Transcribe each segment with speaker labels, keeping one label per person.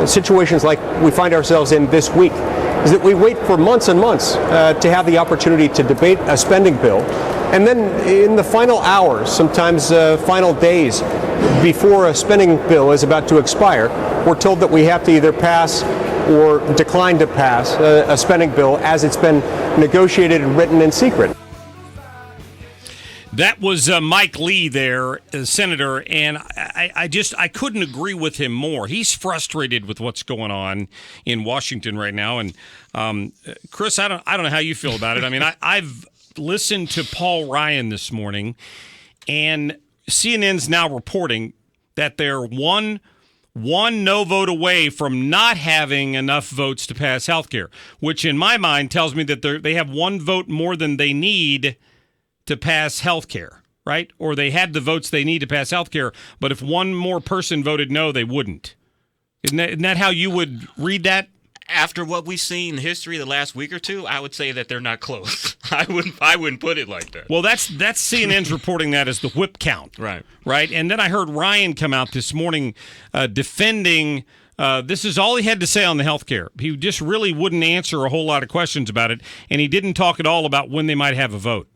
Speaker 1: situations like we find ourselves in this week is that we wait for months and months to have the opportunity to debate a spending bill. And then in the final hours, sometimes final days before a spending bill is about to expire, we're told that we have to either pass or decline to pass a spending bill as it's been negotiated and written in secret.
Speaker 2: That was Mike Lee there, Senator, and I couldn't agree with him more. He's frustrated with what's going on in Washington right now. And Chris, I don't know how you feel about it. I mean, I've listened to Paul Ryan this morning, and CNN's now reporting that they're one no vote away from not having enough votes to pass health care, which in my mind tells me that they have one vote more than they need to pass health care, right? Or they had the votes they need to pass health care, but if one more person voted no, they wouldn't. Isn't that how you would read that?
Speaker 3: After what we've seen in history the last week or two, I would say that they're not close. I wouldn't put it like that.
Speaker 2: Well, that's CNN's reporting that as the whip count.
Speaker 3: Right.
Speaker 2: And then I heard Ryan come out this morning defending this is all he had to say on the health care. He just really wouldn't answer a whole lot of questions about it, and he didn't talk at all about when they might have a vote.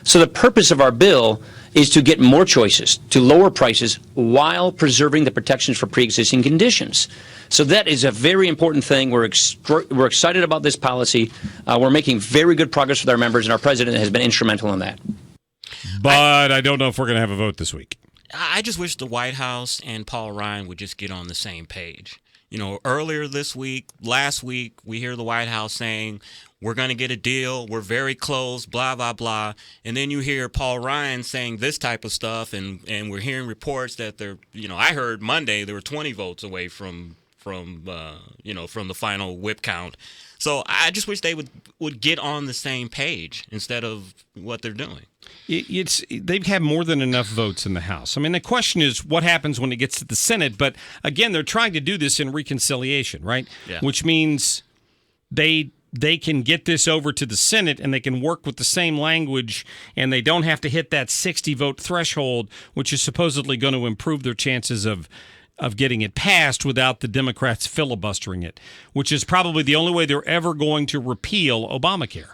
Speaker 4: So the purpose of our bill is to get more choices, to lower prices while preserving the protections for pre-existing conditions. So that is a very important thing. We're excited about this policy. We're making very good progress with our members, and our president has been instrumental in that.
Speaker 2: But I don't know if we're going to have a vote this week.
Speaker 3: I just wish the White House and Paul Ryan would just get on the same page. You know, earlier this week, last week, we hear the White House saying, we're going to get a deal, we're very close, blah, blah, blah. And then you hear Paul Ryan saying this type of stuff, and we're hearing reports that I heard Monday there were 20 votes away from the final whip count. So I just wish they would get on the same page instead of what they're doing.
Speaker 2: They've had more than enough votes in the House. I mean, the question is what happens when it gets to the Senate. But again, they're trying to do this in reconciliation, right?
Speaker 3: Yeah.
Speaker 2: Which means they can get this over to the Senate and they can work with the same language, and they don't have to hit that 60-vote threshold, which is supposedly going to improve their chances of getting it passed without the Democrats filibustering it, which is probably the only way they're ever going to repeal Obamacare.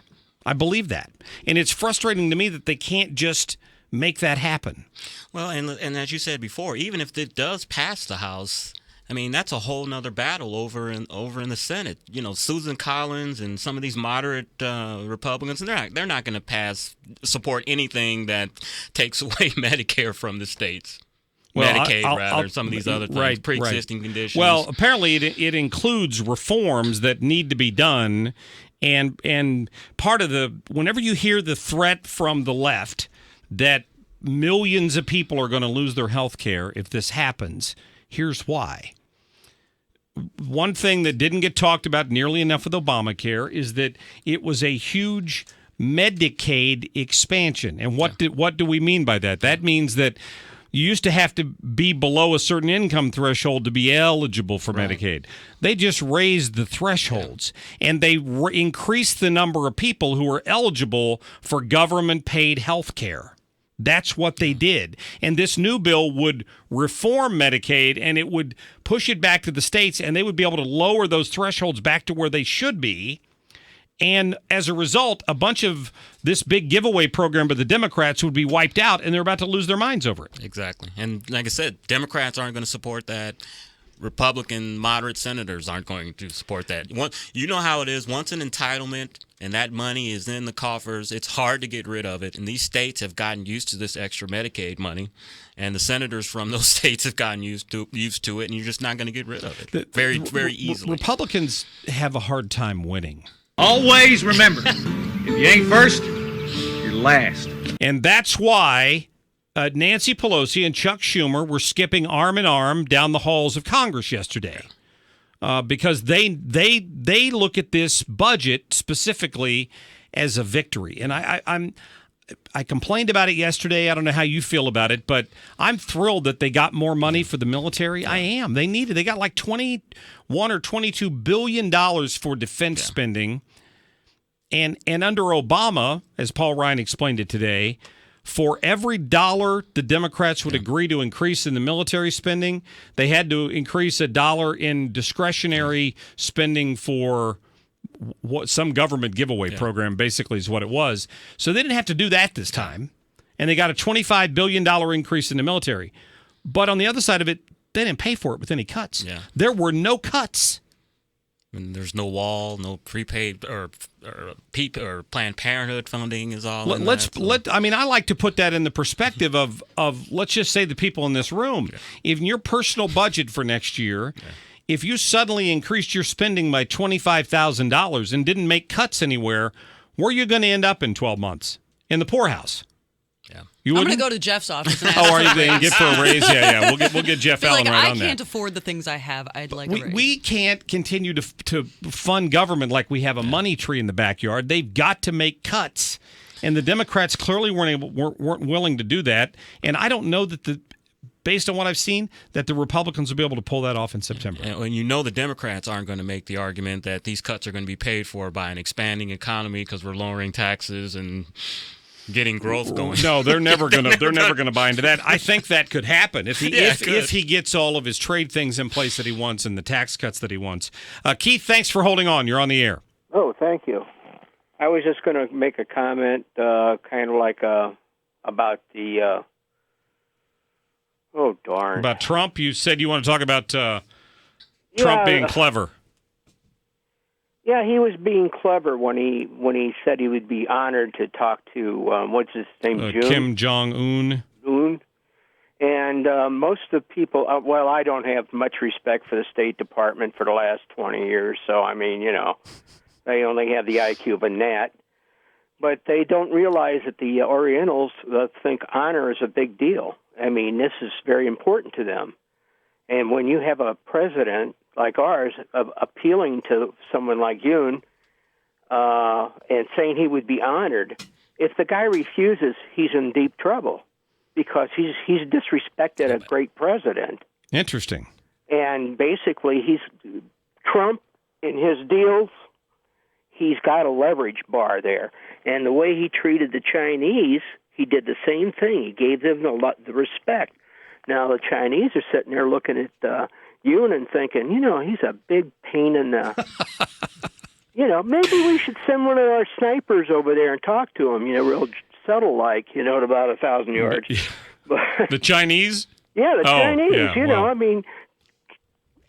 Speaker 2: I believe that. And it's frustrating to me that they can't just make that happen.
Speaker 3: Well, and as you said before, even if it does pass the House, I mean, that's a whole nother battle over in the Senate. You know, Susan Collins and some of these moderate Republicans, and they're not going to support anything that takes away Medicare from the states. Well, Medicaid, some of these other things, pre-existing conditions.
Speaker 2: Well, apparently it includes reforms that need to be done, and part of whenever you hear the threat from the left that millions of people are going to lose their health care if this happens, here's why. One thing that didn't get talked about nearly enough with Obamacare is that it was a huge Medicaid expansion. And what do we mean by that? That means that you used to have to be below a certain income threshold to be eligible for Medicaid. They just raised the thresholds, and they increased the number of people who are eligible for government-paid health care. That's what they did. And this new bill would reform Medicaid, and it would push it back to the states, and they would be able to lower those thresholds back to where they should be. And as a result, a bunch of this big giveaway program by the Democrats would be wiped out, and they're about to lose their minds over it.
Speaker 3: Exactly. And like I said, Democrats aren't going to support that. Republican moderate senators aren't going to support that. You know how it is. Once an entitlement and that money is in the coffers, it's hard to get rid of it. And these states have gotten used to this extra Medicaid money, and the senators from those states have gotten used to it, and you're just not going to get rid of it very, very easily.
Speaker 2: Republicans have a hard time winning.
Speaker 5: Always remember, if you ain't first, you're last.
Speaker 2: And that's why Nancy Pelosi and Chuck Schumer were skipping arm in arm down the halls of Congress yesterday because they look at this budget specifically as a victory. And I complained about it yesterday. I don't know how you feel about it, but I'm thrilled that they got more money for the military. I am. They got like $21 or $22 billion for defense spending. And under Obama, as Paul Ryan explained it today, For every dollar the Democrats would agree to increase in the military spending, they had to increase $1 in discretionary spending for what some government giveaway program basically is what it was. So they didn't have to do that this time. And they got a $25 billion increase in the military. But on the other side of it, they didn't pay for it with any cuts. Yeah. There were no cuts.
Speaker 3: And there's no wall, no prepaid or Planned Parenthood funding is all.
Speaker 2: I mean, I like to put that in the perspective of let's just say the people in this room. Yeah. In your personal budget for next year, if you suddenly increased your spending by $25,000 and didn't make cuts anywhere, where are you going to end up in 12 months? In the poorhouse.
Speaker 6: I'm going to go to Jeff's office and ask
Speaker 2: are you going to get for a raise? Yeah. We'll get Jeff Allen right on that.
Speaker 6: I can't afford the things I have. I'd like a raise.
Speaker 2: We can't continue to fund government like we have a money tree in the backyard. They've got to make cuts. And the Democrats clearly weren't willing to do that. And I don't know that based on what I've seen, that the Republicans will be able to pull that off in September.
Speaker 3: And you know the Democrats aren't going to make the argument that these cuts are going to be paid for by an expanding economy because we're lowering taxes and getting growth going.
Speaker 2: No, they're never going to buy into that. I think that could happen if he gets all of his trade things in place that he wants and the tax cuts that he wants. Keith, thanks for holding on. You're on the air.
Speaker 7: Oh, thank you. I was just going to make a comment, kind of like about the. Oh darn!
Speaker 2: About Trump, you said you want to talk about Trump being clever.
Speaker 7: Yeah, he was being clever when he said he would be honored to talk to what's his name,
Speaker 2: Kim Jong-un.
Speaker 7: And most of the people, well, I don't have much respect for the State Department for the last 20 years, so I mean, they only have the IQ of a gnat. But they don't realize that the Orientals think honor is a big deal. I mean, this is very important to them. And when you have a president like ours appealing to someone like Yoon and saying he would be honored, if the guy refuses, he's in deep trouble because he's disrespected a great president.
Speaker 2: Interesting.
Speaker 7: And basically, Trump in his deals, he's got a leverage bar there. And the way he treated the Chinese, he did the same thing. He gave them the respect. Now the Chinese are sitting there looking at Yoon and thinking, he's a big pain in the... maybe we should send one of our snipers over there and talk to him, real subtle-like, at about 1,000 yards.
Speaker 2: The Chinese?
Speaker 7: Yeah, the Chinese,
Speaker 2: well.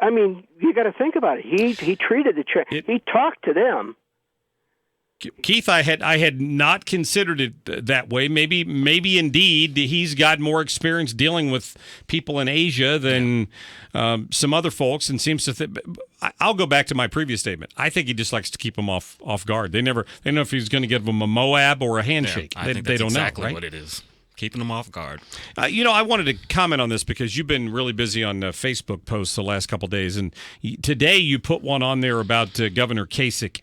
Speaker 7: I mean, you got to think about it. He treated the Chinese... He talked to them.
Speaker 2: Keith, I had not considered it that way. Maybe indeed he's got more experience dealing with people in Asia than some other folks, and seems to. I'll go back to my previous statement. I think he just likes to keep them off guard. They know if he's going to give them a Moab or a handshake.
Speaker 3: Yeah, I think
Speaker 2: they
Speaker 3: that's
Speaker 2: don't
Speaker 3: exactly
Speaker 2: know, right?
Speaker 3: what it is. Keeping them off guard.
Speaker 2: I wanted to comment on this because you've been really busy on Facebook posts the last couple of days, and today you put one on there about Governor Kasich,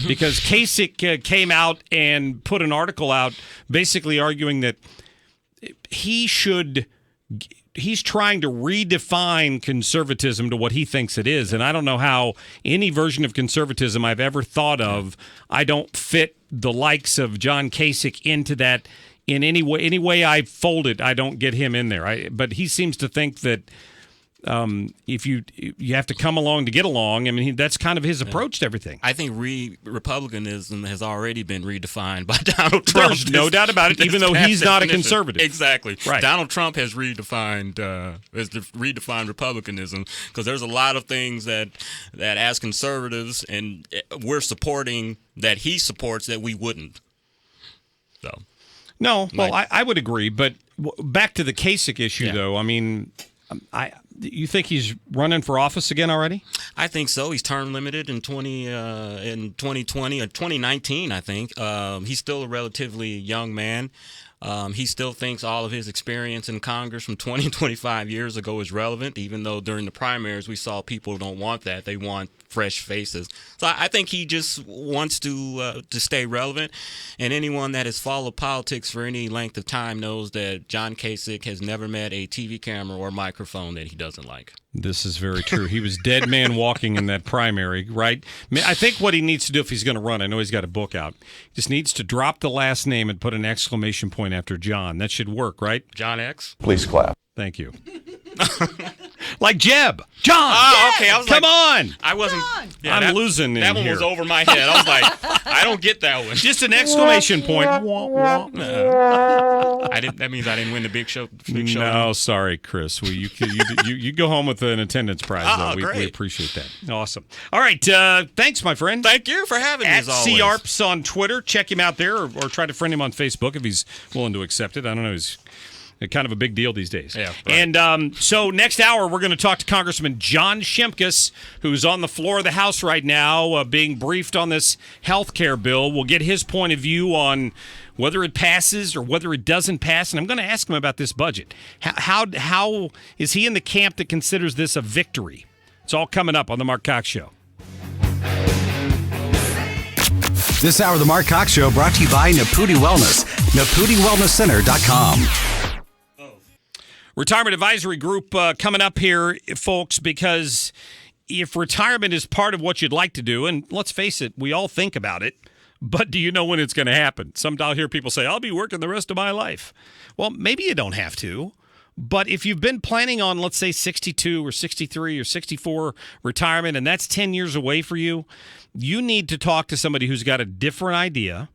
Speaker 2: because Kasich came out and put an article out basically arguing that he's trying to redefine conservatism to what he thinks it is, and I don't know how any version of conservatism I've ever thought of, I don't fit the likes of John Kasich into that. In any way I fold it, I don't get him in there. But he seems to think that if you have to come along to get along. I mean, that's kind of his approach to everything.
Speaker 3: I think Republicanism has already been redefined by Donald Trump.
Speaker 2: There's no doubt about it, even though he's not a conservative.
Speaker 3: Exactly.
Speaker 2: Right.
Speaker 3: Donald Trump has redefined Republicanism, because there's a lot of things that as conservatives and we're supporting that he supports that we wouldn't. So.
Speaker 2: No, well, I would agree, but back to the Kasich issue, though. I mean, you think he's running for office again already?
Speaker 3: I think so. He's term limited in 2020 or 2019. I think he's still a relatively young man. He still thinks all of his experience in Congress from 20 and 25 years ago is relevant, even though during the primaries we saw people don't want that. They want fresh faces. So I think he just wants to stay relevant. And anyone that has followed politics for any length of time knows that John Kasich has never met a TV camera or microphone that he doesn't like.
Speaker 2: This is very true. He was dead man walking in that primary, right? I think what he needs to do if he's going to run, I know he's got a book out, just needs to drop the last name and put an exclamation point going after John. That should work, right?
Speaker 3: John X.
Speaker 8: Please clap.
Speaker 2: Thank you. Like Jeb. John.
Speaker 3: Oh, okay. I was
Speaker 2: Come
Speaker 3: like,
Speaker 2: on.
Speaker 3: I wasn't. Yeah,
Speaker 2: I'm losing
Speaker 3: That
Speaker 2: in
Speaker 3: one
Speaker 2: here.
Speaker 3: was over my head. I was like, I don't get that one.
Speaker 2: Just an exclamation point. Wah, wah.
Speaker 3: I didn't. That means I didn't win the big show.
Speaker 2: No, sorry, Chris. Well, you go home with an attendance prize.
Speaker 3: Oh,
Speaker 2: We
Speaker 3: great.
Speaker 2: appreciate that. Awesome. All right. Thanks, my friend.
Speaker 3: Thank you for having me.
Speaker 2: At
Speaker 3: As always.
Speaker 2: Arps on Twitter. Check him out there, or try to friend him on Facebook if he's willing to accept it. I don't know. He's kind of a big deal these days.
Speaker 3: Yeah, right.
Speaker 2: And so next hour, we're going to talk to Congressman John Shimkus, who's on the floor of the House right now, being briefed on this health care bill. We'll get his point of view on whether it passes or whether it doesn't pass. And I'm going to ask him about this budget. How is he in the camp that considers this a victory? It's all coming up on The Mark Cox Show.
Speaker 9: This hour of The Mark Cox Show brought to you by Naputi Wellness, NaputiWellnessCenter.com.
Speaker 2: Retirement Advisory Group coming up here, folks, because if retirement is part of what you'd like to do, and let's face it, we all think about it, but do you know when it's going to happen? Sometimes I'll hear people say, I'll be working the rest of my life. Well, maybe you don't have to, but if you've been planning on, let's say, 62 or 63 or 64 retirement, and that's 10 years away for you, you need to talk to somebody who's got a different idea,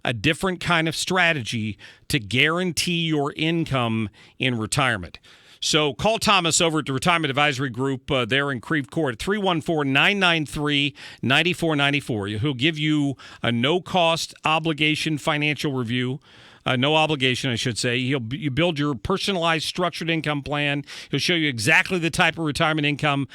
Speaker 2: a different kind of strategy to guarantee your income in retirement. So call Thomas over at the Retirement Advisory Group there in Creve Court at 314-993-9494. He'll give you a no-cost obligation financial review. No obligation, I should say. You build your personalized structured income plan. He'll show you exactly the type of retirement income